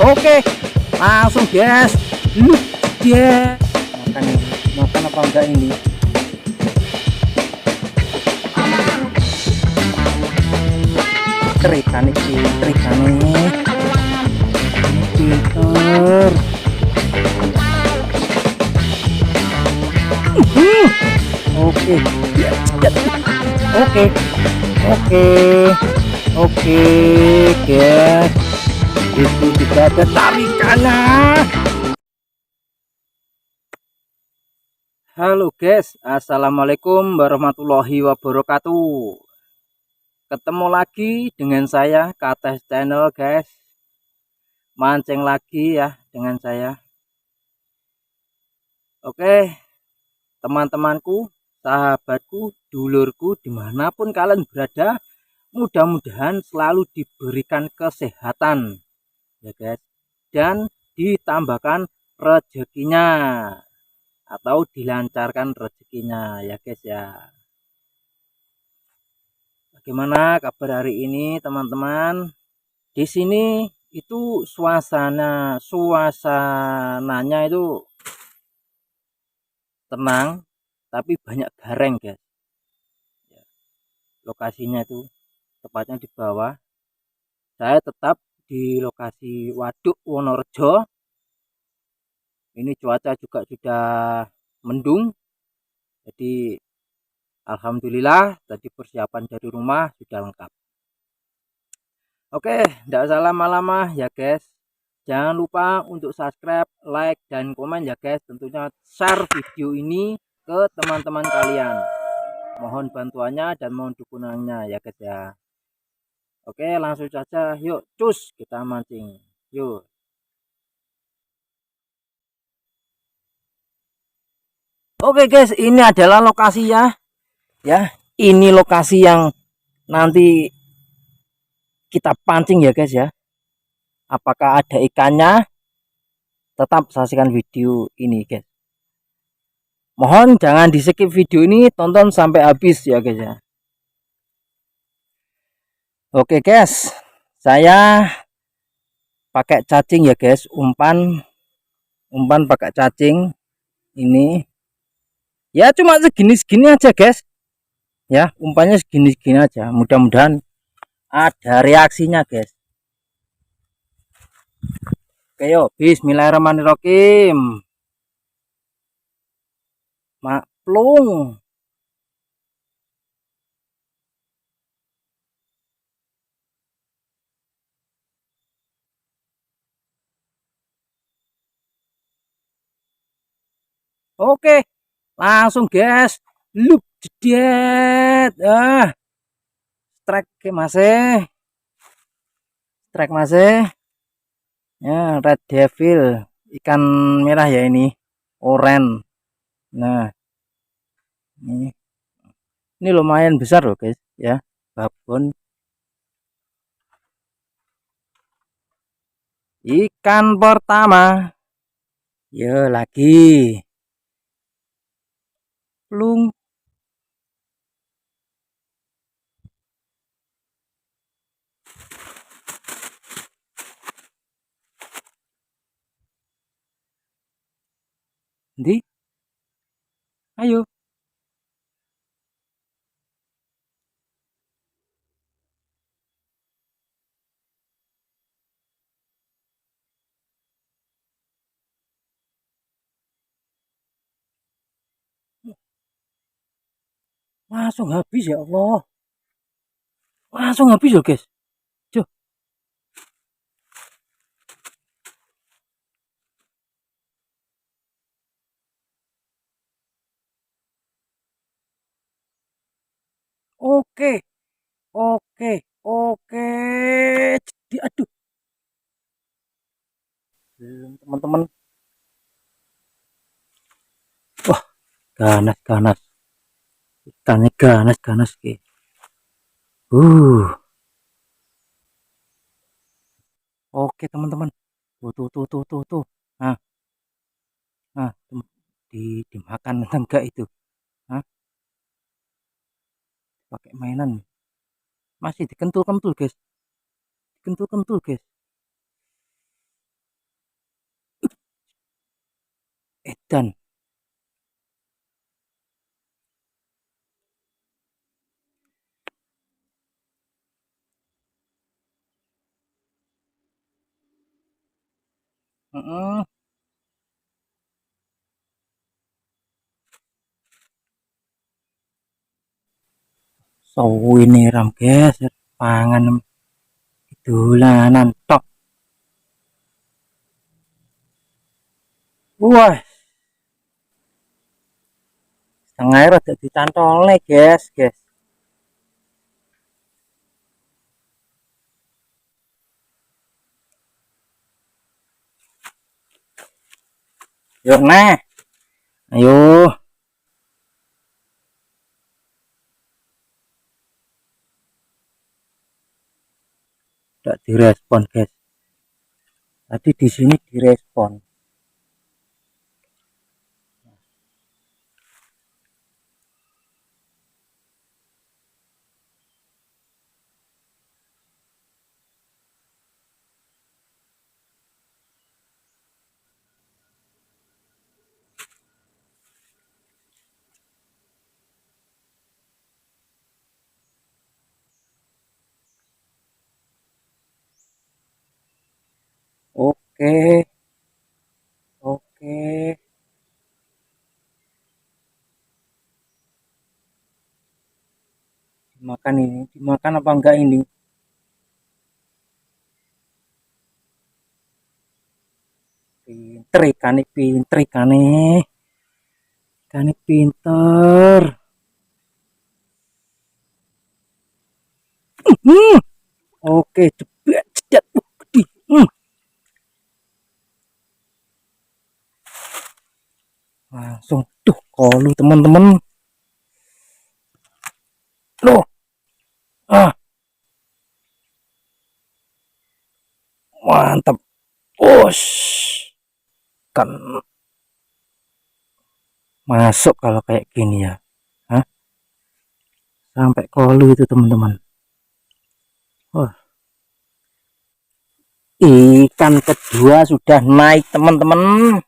Oke, langsung guys. Lu dia makan apa enggak ini? Terikan ini, pinter. Oke, oke, oke, oke, guys. Itu kita ada tarikannya. Halo guys, assalamualaikum warahmatullahi wabarakatuh. Ketemu lagi dengan saya Kates Channel guys. Mancing lagi ya dengan saya. Oke, teman-temanku, sahabatku, dulurku, dimanapun kalian berada, mudah-mudahan selalu diberikan kesehatan ya guys, dan ditambahkan rezekinya atau dilancarkan rezekinya ya guys ya. Bagaimana kabar hari ini teman-teman? Di sini itu suasananya itu tenang tapi banyak gareng guys. Lokasinya itu tepatnya di bawah. Saya tetap di lokasi Waduk Wonorejo. Ini cuaca juga sudah mendung. Jadi alhamdulillah tadi persiapan dari rumah sudah lengkap. Oke, tidak usah lama-lama ya guys. Jangan lupa untuk subscribe, like, dan komen ya guys. Tentunya share video ini ke teman-teman kalian. Mohon bantuannya dan mohon dukungannya ya guys ya. Oke, langsung saja. Yuk, cus kita mancing. Yuk. Oke guys, ini adalah lokasi ya. Ya, ini lokasi yang nanti kita pancing ya guys ya. Apakah ada ikannya? Tetap saksikan video ini guys. Mohon jangan di skip video ini, tonton sampai habis ya guys ya. Oke guys, saya pakai cacing ya guys, umpan pakai cacing ini. Ya cuma segini-segini aja guys. Ya, umpannya segini-segini aja. Mudah-mudahan ada reaksinya guys. Oke yuk, bismillahirrahmanirrahim. Maklung. Oke, langsung guys. Look jedet. Strike masih. Strike masih. Ya, red devil. Ikan merah ya ini. Oren. Nah, ini lumayan besar loh guys ya. Babon. Ikan pertama. Ya lagi. Plung. Di. Ayo. Langsung habis ya Allah. Langsung habis loh guys. Cuh. Oke. Oke. Oke. Jadi aduh. Teman-teman. Wah, ganas. Ikannya ganas ke. Uh. Oke teman-teman. Tuh. Nah, nah dimakan enggak itu? Hah? Pakai mainan. Masih dikentul-kentul guys. Dikentul-kentul guys. edan. Heeh. Suwine ram guys, pangan dolanan tok. Wah, setengah rada dicantolne guys, guys. Yuk nah, ayo. Tidak direspon guys. Tadi di sini direspon. Oke, oke. Dimakan ini, dimakan apa enggak ini? Pinter ikane, pinter ikane. Ikane pinter. Hmm. Oke, jebret, jedet, gede. Langsung, tuh, kolu teman-teman. Loh, ah, mantap. Ush, kan masuk kalau kayak gini ya. Hah? Sampai kolu itu teman-teman. Wah, ikan kedua sudah naik teman-teman.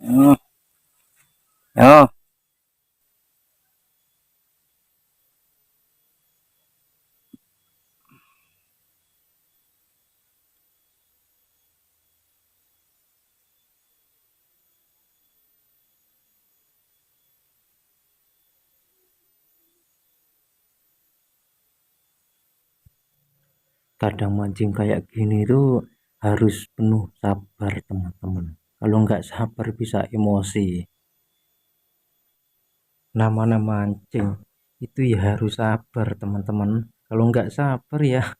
Hmm, yo, kadang mancing kayak gini tuh harus penuh sabar teman-teman. Kalau nggak sabar bisa emosi. Namanya mancing itu ya harus sabar teman-teman. Kalau nggak sabar ya,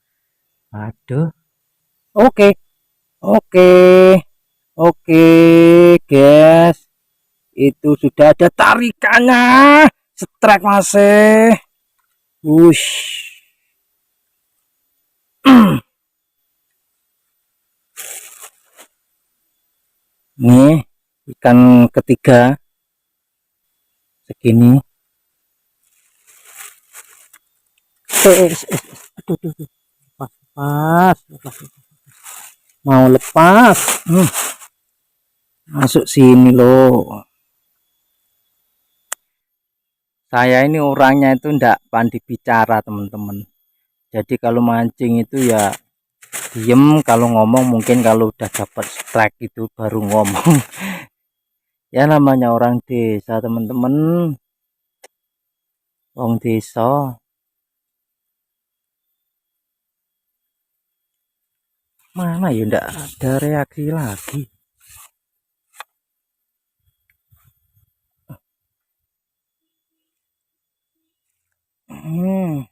aduh. Oke, oke, oke, guys. Itu sudah ada tarikannya. Strike masih. Wush. Nih, ikan ketiga segini. Aduh, aduh, aduh. Lepas, lepas, lepas. Mau lepas. Masuk sini loh. Saya ini orangnya itu ndak pandai bicara teman-teman. Jadi kalau mancing itu ya diem, kalau ngomong mungkin kalau udah dapat strike itu baru ngomong. Ya namanya orang desa teman-teman. Orang desa. Mana ya ndak ada reaksi lagi. Hmm.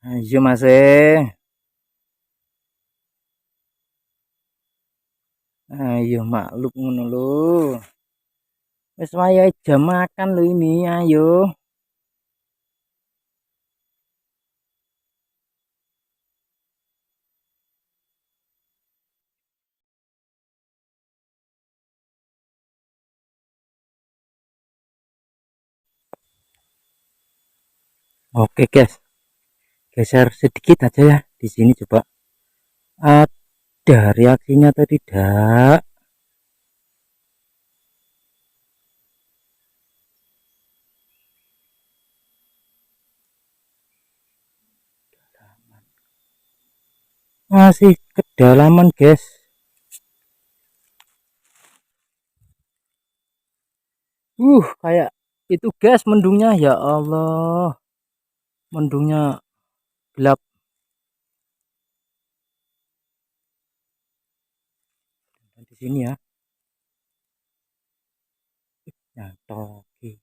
Ayo mas ayo makluk ngono lho. Wis wayahe jam makan lho ini, ayo. Oke guys, geser sedikit aja ya di sini, coba ada reaksinya atau tidak. Masih kedalaman guys. Kayak itu guys mendungnya, ya Allah, mendungnya gelap. Di sini ya, nyatoki.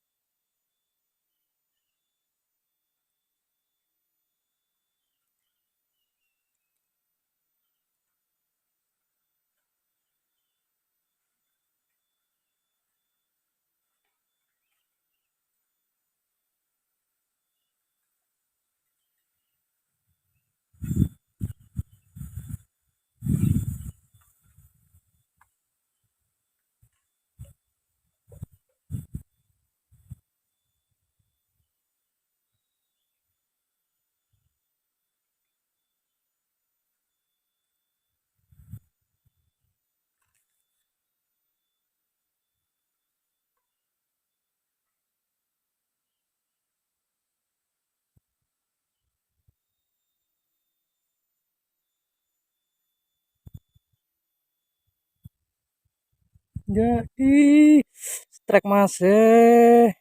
Jadi strike masih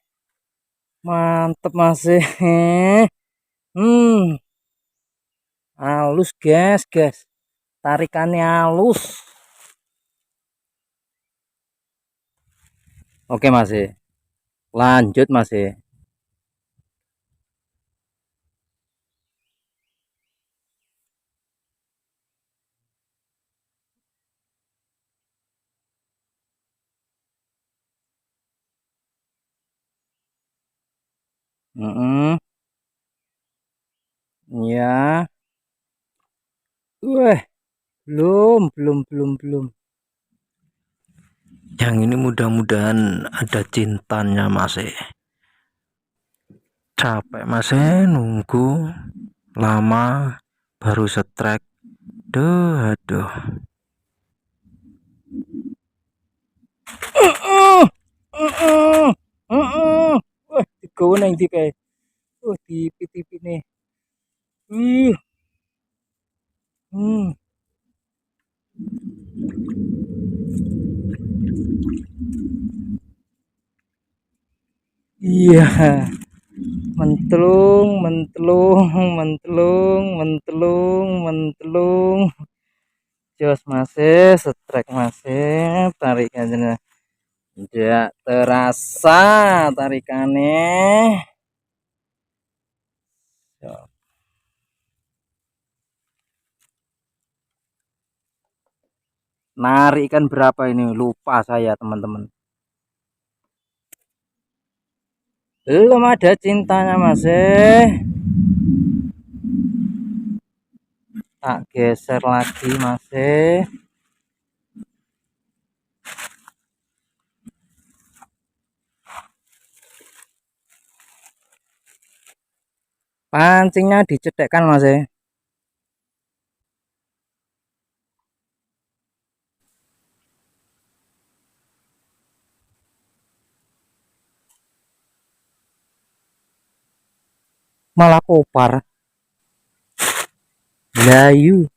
mantep masih. hmm Halus guys, tarikannya halus. Oke masih, lanjut masih. Ya, belum. Yang ini mudah-mudahan ada cintanya masih. Capek masih nunggu lama baru strike. Aduh. Wah, digowo nang ndi kae. Di tipi nih. Hmm. Iya. Mentelung. Jos masih, strike masih, tarikannya tidak terasa tarikannya. Narik kan berapa ini, lupa saya teman-teman. Belum ada cintanya masih. Tak geser lagi masih. Pancingnya dicedekkan masih. Malah kopar. Layu.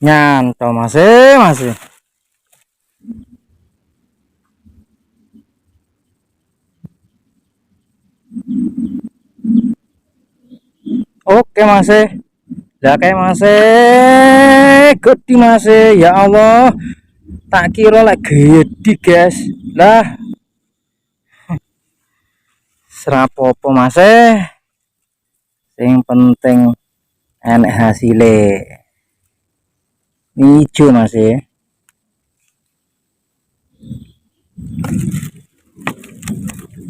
Nyantol masih. Oke masih. Lah kayak masih gede masih, ya Allah. Tak kira lek gede guys. Lah serapopo masih. Yang penting enak hasilnya. Hijau masih.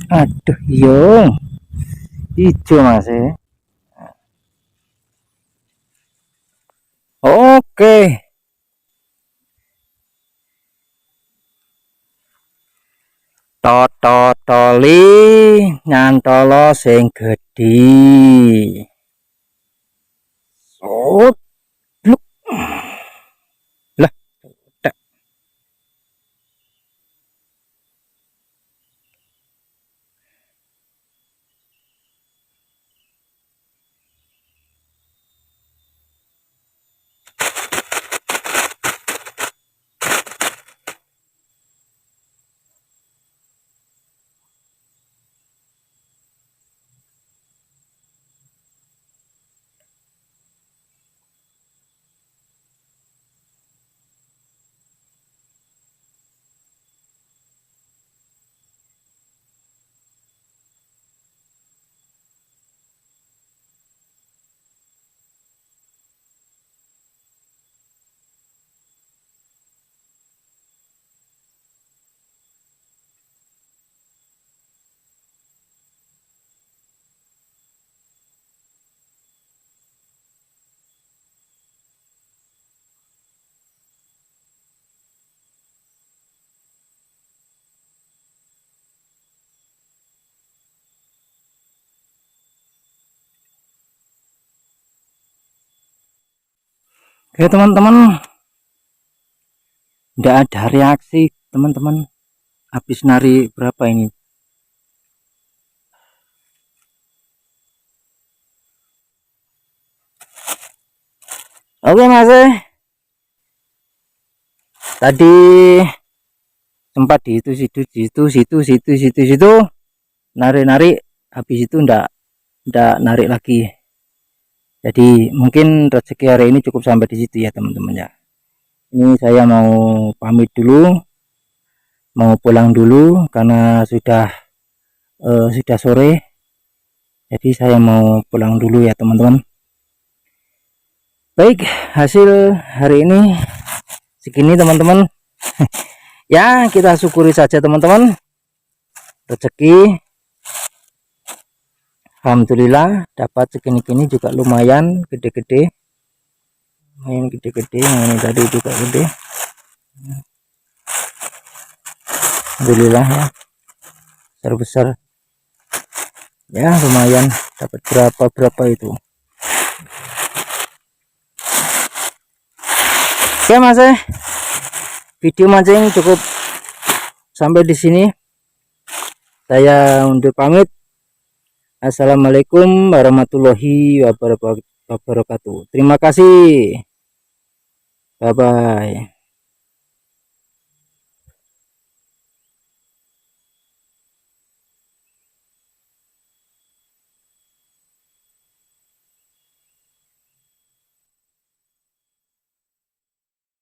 Aduh, yo. hijau mas ya. Oke, totoli nyantolo sing gedhi. Oh, bluk. Lah, tek. Oke teman-teman, nggak ada reaksi teman-teman. Habis nari berapa ini? Oke mas, tadi sempat di situ nari-nari, habis itu ndak narik lagi. Jadi mungkin rezeki hari ini cukup sampai di situ ya teman-teman ya. Ini saya mau pamit dulu, mau pulang dulu karena sudah sore. Jadi saya mau pulang dulu ya teman-teman. Baik, hasil hari ini segini teman-teman. Ya, kita syukuri saja teman-teman. Rezeki alhamdulillah dapat segini-gini juga lumayan gede-gede. Lumayan gede-gede, nah ini tadi juga gede. Alhamdulillah ya. Besar-besar. Ya, lumayan dapat berapa itu. Oke mas, video mancing cukup sampai di sini. Saya undur pamit. Assalamualaikum warahmatullahi wabarakatuh. Terima kasih. Bye bye.